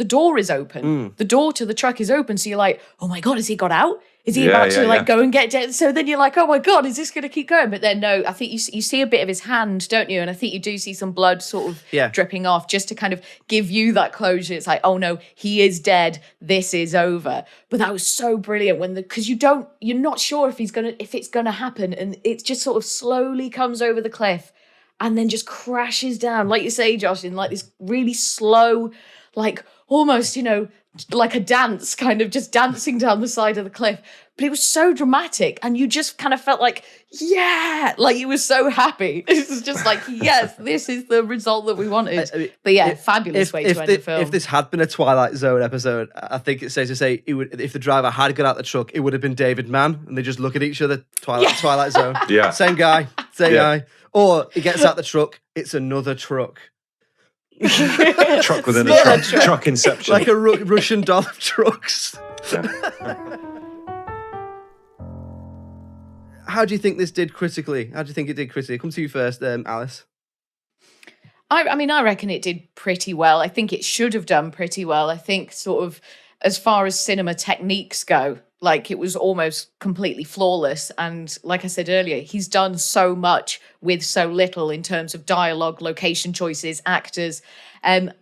door is open. The door to the truck is open. So you're like, oh my God, has he got out? Is he about to go and get dead? So then you're like, oh my God, is this going to keep going? But then no, I think you see a bit of his hand, don't you? And I think you do see some blood sort of dripping off, just to kind of give you that closure. It's like, oh no, he is dead. This is over. But that was so brilliant because you're not sure if it's gonna happen, and it just sort of slowly comes over the cliff and then just crashes down, like you say, Josh, in like this really slow, like almost, like a dance, kind of just dancing down the side of the cliff. But it was so dramatic, and you just kind of felt like, yeah, like you were so happy. It was just like, yes, this is the result that we wanted. But yeah, fabulous way to end the film. If this had been a Twilight Zone episode, I think it's safe to say if the driver had got out the truck, it would have been David Mann, and they just look at each other, Twilight Zone. Yeah. Same guy. Or he gets out the truck, it's another truck. Truck within a truck. Truck inception. Like a Russian doll of trucks. Yeah. How do you think this did critically? How do you think it did critically? Come to you first, Alice. I mean, I reckon it did pretty well. I think it should have done pretty well. I think sort of as far as cinema techniques go, like it was almost completely flawless. And like I said earlier, he's done so much with so little in terms of dialogue, location choices, actors.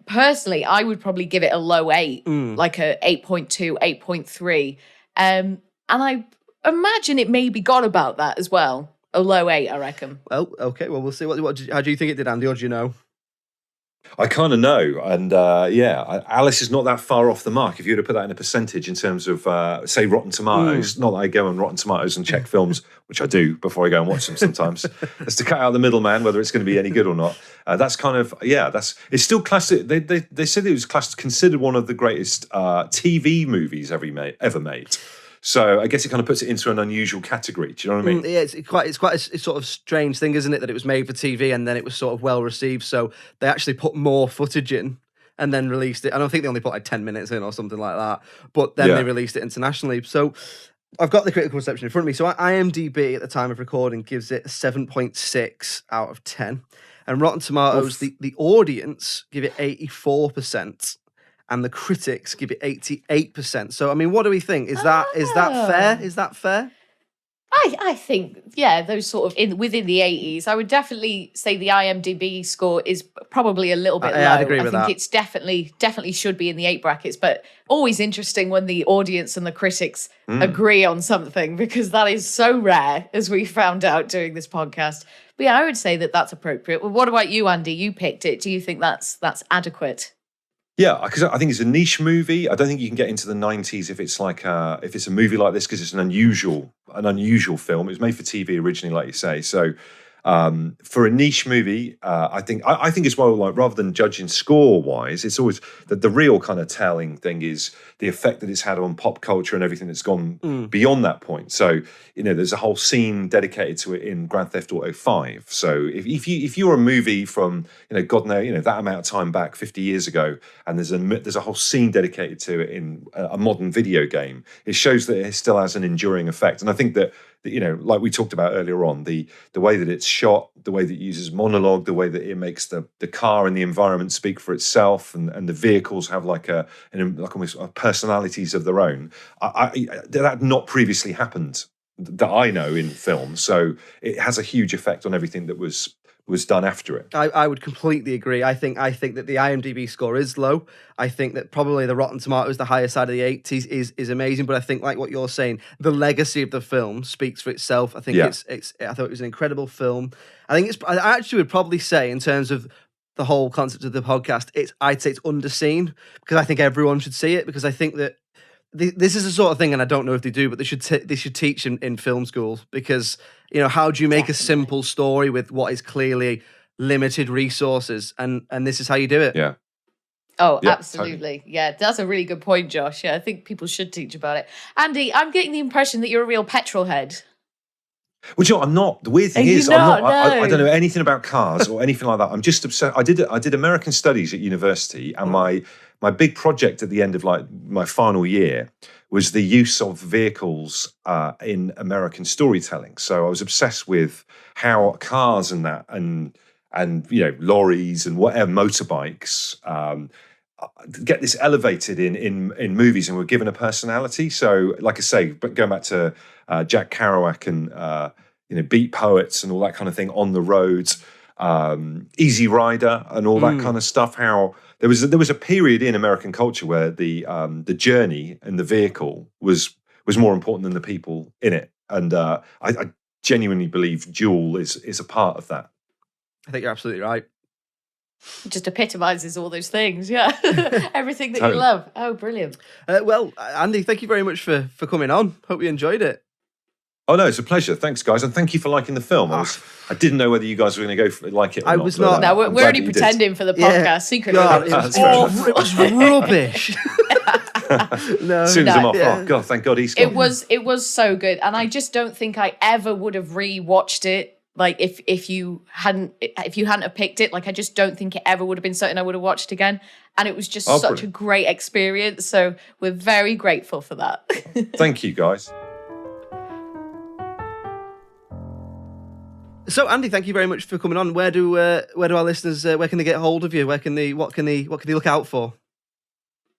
Personally, I would probably give it a low 8, like a 8.2, 8.3. And I imagine it maybe got about that as well. A low 8, I reckon. Well, okay. Well, we'll see. How do you think it did, Andy, or do you know? I kind of know, and Alice is not that far off the mark. If you were to put that in a percentage in terms of, say, Rotten Tomatoes, not that I go on Rotten Tomatoes and check films, which I do before I go and watch them sometimes, as to cut out the middleman, whether it's going to be any good or not. That's kind of, it's still classic. They said it was considered one of the greatest TV movies ever made. So I guess it kind of puts it into an unusual category. Do you know what I mean? Yeah, it's quite a sort of strange thing, isn't it? That it was made for TV and then it was sort of well received. So they actually put more footage in and then released it. I don't think they only put like 10 minutes in or something like that. But then they released it internationally. So I've got the critical reception in front of me. So IMDb at the time of recording gives it a 7.6 out of 10. And Rotten Tomatoes, the audience give it 84%. And the critics give it 88%. So, I mean, what do we think? Is that fair? Is that fair? I think, yeah, those sort of within the 80s. I would definitely say the IMDb score is probably a little bit low. I'd agree with that. I think it's definitely should be in the 8 brackets, but always interesting when the audience and the critics agree on something, because that is so rare, as we found out doing this podcast. But yeah, I would say that that's appropriate. Well, what about you, Andy? You picked it. Do you think that's adequate? Yeah, because I think it's a niche movie. I don't think you can get into the 90s if it's like if it's a movie like this, because it's an unusual film. It was made for TV originally, like you say. So for a niche movie, I think as well, like rather than judging score wise, it's always that the real kind of telling thing is the effect that it's had on pop culture and everything that's gone beyond that point. So there's a whole scene dedicated to it in Grand Theft Auto 5. So if you're a movie from God knows that amount of time back, 50 years ago, and there's a whole scene dedicated to it in a modern video game, it shows that it still has an enduring effect. And I think that like we talked about earlier on, the way that it's shot, the way that it uses monologue, the way that it makes the car and the environment speak for itself, and the vehicles have like almost personalities of their own. That had not previously happened that I know in film, so it has a huge effect on everything that was done after it. I would completely agree. I think that the IMDb score is low. I think that probably the Rotten Tomatoes, the higher side of the 80s, is amazing. But I think, like what you're saying, the legacy of the film speaks for itself. I think I thought it was an incredible film. I actually would probably say, in terms of the whole concept of the podcast, I'd say it's underseen, because I think everyone should see it, because I think that this is the sort of thing, and I don't know if they do, but they should teach in film schools, because how do you make a simple story with what is clearly limited resources, and this is how you do it. Yeah. Oh, yeah, absolutely. Totally. Yeah, that's a really good point, Josh. Yeah, I think people should teach about it. Andy, I'm getting the impression that you're a real petrol head. Well, I'm not. The weird thing is, I'm not. I don't know anything about cars or anything like that. I'm just obsessed. I did American studies at university, and my big project at the end of like my final year was the use of vehicles in American storytelling. So I was obsessed with how cars and that and lorries and whatever, motorbikes get this elevated in movies and were given a personality. So like I say, but going back to Jack Kerouac and Beat Poets and all that kind of thing on the roads, Easy Rider and all that kind of stuff. How there was a period in American culture where the journey and the vehicle was more important than the people in it, and I genuinely believe Duel is a part of that. I think you're absolutely right. It just epitomizes all those things. Yeah. Everything that you Totally. love. Oh, brilliant. Well, Andy, thank you very much for coming on. Hope you enjoyed it. Oh no, it's a pleasure. Thanks, guys, and thank you for liking the film. I didn't know whether you guys were going to go for like it or I not. was but, not. No, I'm we're glad only that you did. pretending for the Yeah. podcast secretly. God, It it was was, fair enough. it was rubbish. No. As soon as I'm off, yeah. oh god, thank God he's gone. It was so good, and I just don't think I ever would have rewatched it. Like if you hadn't have picked it, like I just don't think it ever would have been something I would have watched again. And it was just Oh, such brilliant. a great experience. So we're very grateful for that. Thank you, guys. So, Andy, thank you very much for coming on. Where do our listeners? Where can they get hold of you? What can they look out for?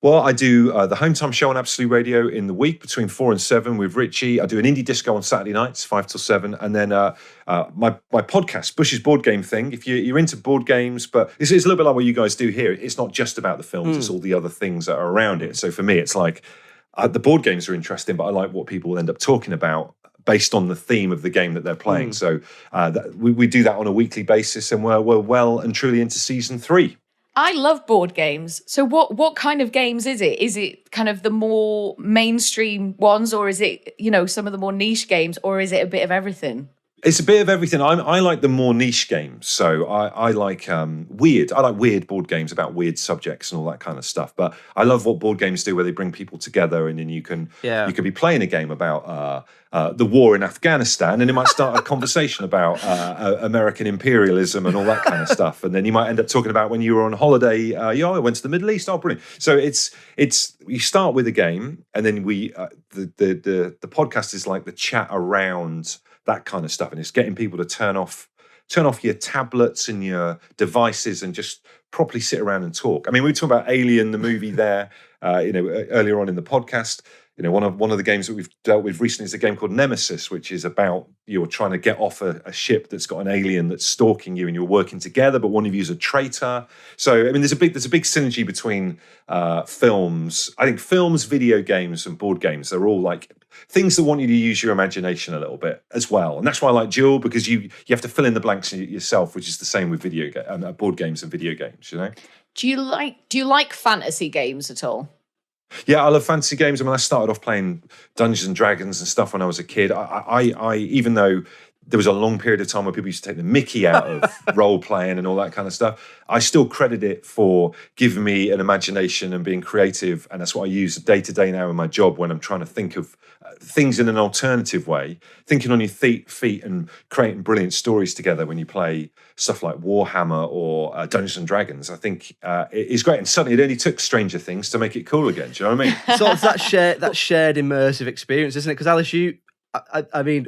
Well, I do the Home Time Show on Absolute Radio in the week between 4 and 7 with Richie. I do an indie disco on Saturday nights, 5 till 7. And then my podcast, Bush's Board Game Thing. If you're into board games, but it's a little bit like what you guys do here. It's not just about the films, it's all the other things that are around it. So for me, it's like the board games are interesting, but I like what people end up talking about based on the theme of the game that they're playing. So we do that on a weekly basis, and we're well and truly into season 3. I love board games. So what kind of games is it? Is it kind of the more mainstream ones, or is it, some of the more niche games, or is it a bit of everything? It's a bit of everything. I like the more niche games. So I like weird. I like weird board games about weird subjects and all that kind of stuff. But I love what board games do, where they bring people together, and then you can be playing a game about the war in Afghanistan, and it might start a conversation about American imperialism and all that kind of stuff. And then you might end up talking about when you were on holiday. I went to the Middle East. Oh, brilliant! So it's you start with a game, and then the podcast is like the chat around that kind of stuff, and it's getting people to turn off your tablets and your devices and just properly sit around and talk. I mean, we were talking about Alien, the movie there, earlier on in the podcast. One of the games that we've dealt with recently is a game called Nemesis, which is about you're trying to get off a ship that's got an alien that's stalking you, and you're working together, but one of you is a traitor. So, I mean, there's a big synergy between films. I think films, video games, and board games, they're all like things that want you to use your imagination a little bit as well. And that's why I like Duel, because you have to fill in the blanks yourself, which is the same with board games and video games, Do you like fantasy games at all? Yeah, I love fantasy games. I mean, I started off playing Dungeons and Dragons and stuff when I was a kid. I even though there was a long period of time where people used to take the mickey out of role playing and all that kind of stuff, I still credit it for giving me an imagination and being creative. And that's what I use day to day now in my job when I'm trying to think of things in an alternative way, thinking on your feet and creating brilliant stories together when you play stuff like Warhammer or Dungeons and Dragons. I think it's great. And suddenly it only took Stranger Things to make it cool again. Do you know what I mean? So it's that shared immersive experience, isn't it? Because Alice, I mean,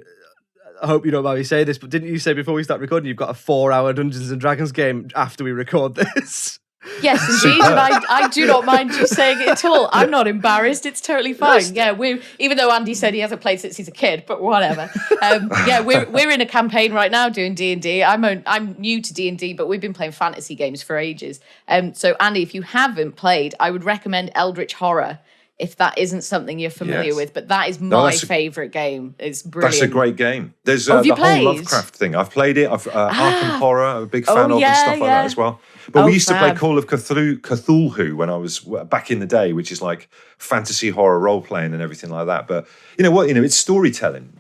I hope you don't mind me saying this, but didn't you say before we start recording you've got a 4-hour Dungeons and Dragons game after we record this? Yes, indeed, and I do not mind you saying it at all. I'm not embarrassed; it's totally fine. Yeah, even though Andy said he hasn't played since he's a kid, but whatever. We're in a campaign right now doing D&D. I'm new to D&D, but we've been playing fantasy games for ages. So Andy, if you haven't played, I would recommend Eldritch Horror, if that isn't something you're familiar with. But that is my favourite game. It's brilliant. That's a great game. There's have you the whole played? Lovecraft thing. I've played it. Arkham Horror, I'm a big fan of, and stuff like that as well. But we used to play Call of Cthulhu when I was back in the day, which is like fantasy horror role playing and everything like that. But you know what? It's storytelling.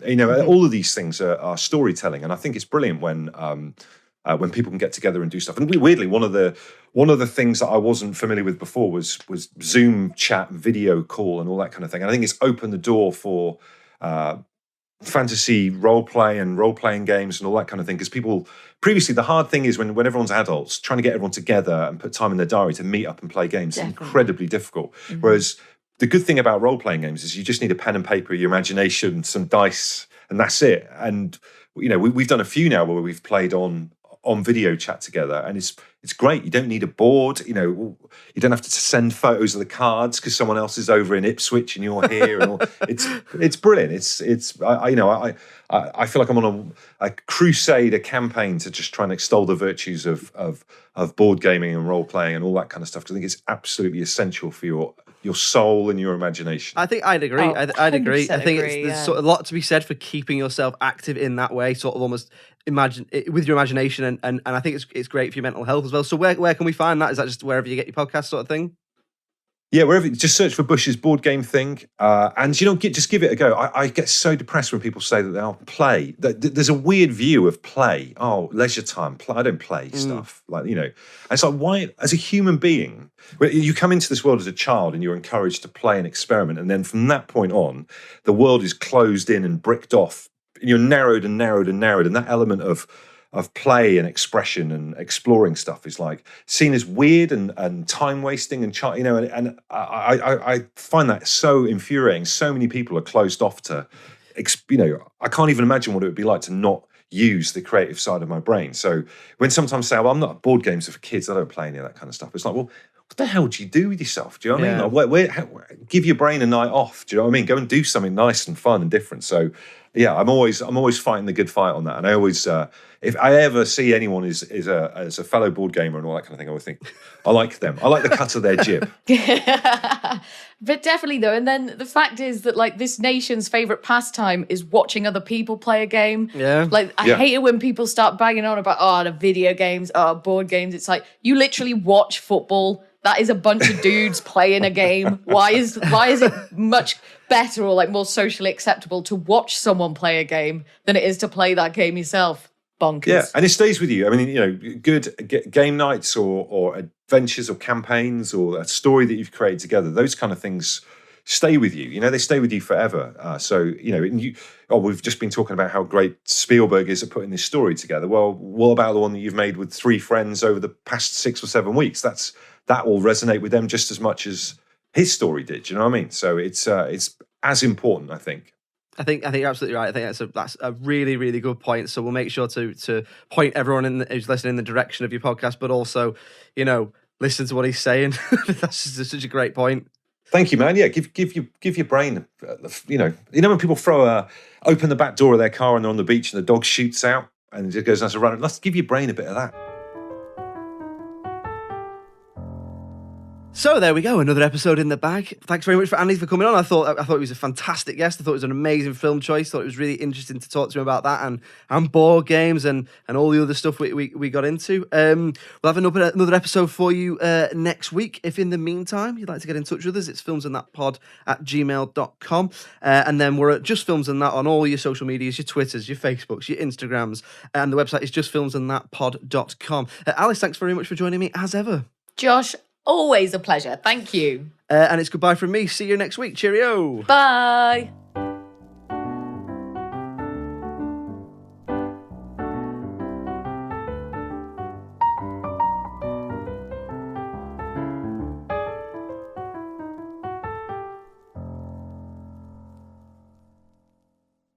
All of these things are storytelling, and I think it's brilliant when people can get together and do stuff. And weirdly, one of the things that I wasn't familiar with before was Zoom chat, video call, and all that kind of thing. And I think it's opened the door for fantasy role play and role playing games and all that kind of thing. Because people previously, the hard thing is when everyone's adults, trying to get everyone together and put time in their diary to meet up and play games is incredibly difficult. Mm-hmm. Whereas the good thing about role playing games is you just need a pen and paper, your imagination, some dice, and that's it. And we've done a few now where we've played on video chat together, and it's great. You don't need a board. You don't have to send photos of the cards because someone else is over in Ipswich and you're here. And all. It's brilliant. I feel like I'm on a crusade, a campaign to just try and extol the virtues of board gaming and role playing and all that kind of stuff. Because I think it's absolutely essential for your soul and your imagination. I think I'd agree. I'd agree. I think agree, there's sort of a lot to be said for keeping yourself active in that way, sort of almost with your imagination, and I think it's great for your mental health as well. So where can we find that? Is that just wherever you get your podcast sort of thing? Yeah, wherever, just search for Bush's board game thing, and just give it a go. I get so depressed when people say that they'll play. There's a weird view of play. Oh, leisure time. I don't play stuff, and it's like, why? As a human being, you come into this world as a child and you're encouraged to play and experiment, and then from that point on, the world is closed in and bricked off. And you're narrowed and narrowed and narrowed, and that element of play and expression and exploring stuff is like seen as weird and time wasting and and I find that so infuriating. So many people are closed off to, I can't even imagine what it would be like to not use the creative side of my brain. So when sometimes say, well, I'm not, board games are for kids, I don't play any of that kind of stuff. It's like, well, what the hell do you do with yourself? Do you know what I mean? Like, give your brain a night off. Do you know what I mean? Go and do something nice and fun and different. So yeah, I'm always fighting the good fight on that. And I always, if I ever see anyone as a fellow board gamer and all that kind of thing, I always think, I like them. I like the cut of their jib. But definitely though, and then the fact is that like this nation's favorite pastime is watching other people play a game. Yeah. Like I hate it when people start banging on about the video games, board games. It's like you literally watch football. That is a bunch of dudes playing a game. Why is it much better or like more socially acceptable to watch someone play a game than it is to play that game yourself? Bonkers. Yeah, and it stays with you. I mean, good game nights or adventures or campaigns or a story that you've created together, those kind of things stay with you. They stay with you forever. We've just been talking about how great Spielberg is at putting this story together. Well, what about the one that you've made with 3 friends over the past 6 or 7 weeks? That will resonate with them just as much as his story did. Do you know what I mean? So it's as important, I think. I think you're absolutely right. I think that's a really, really good point. So we'll make sure to point everyone who's listening in the direction of your podcast, but also, listen to what he's saying. That's just such a great point. Thank you, man. Yeah, give your brain, when people open the back door of their car and they're on the beach and the dog shoots out and it just goes nice and run. Let's give your brain a bit of that. So there we go, another episode in the bag. Thanks very much for Andy for coming on. I thought he was a fantastic guest. I thought it was an amazing film choice. Thought it was really interesting to talk to him about that and board games and all the other stuff we got into. We'll have another episode for you next week. If in the meantime you'd like to get in touch with us, it's filmsandthatpod@gmail.com. And then we're at Just Films and That on all your social medias, your Twitters, your Facebooks, your Instagrams, and the website is justfilmsandthatpod.com. Alice, thanks very much for joining me as ever. Josh, always a pleasure. Thank you. And it's goodbye from me. See you next week. Cheerio. Bye.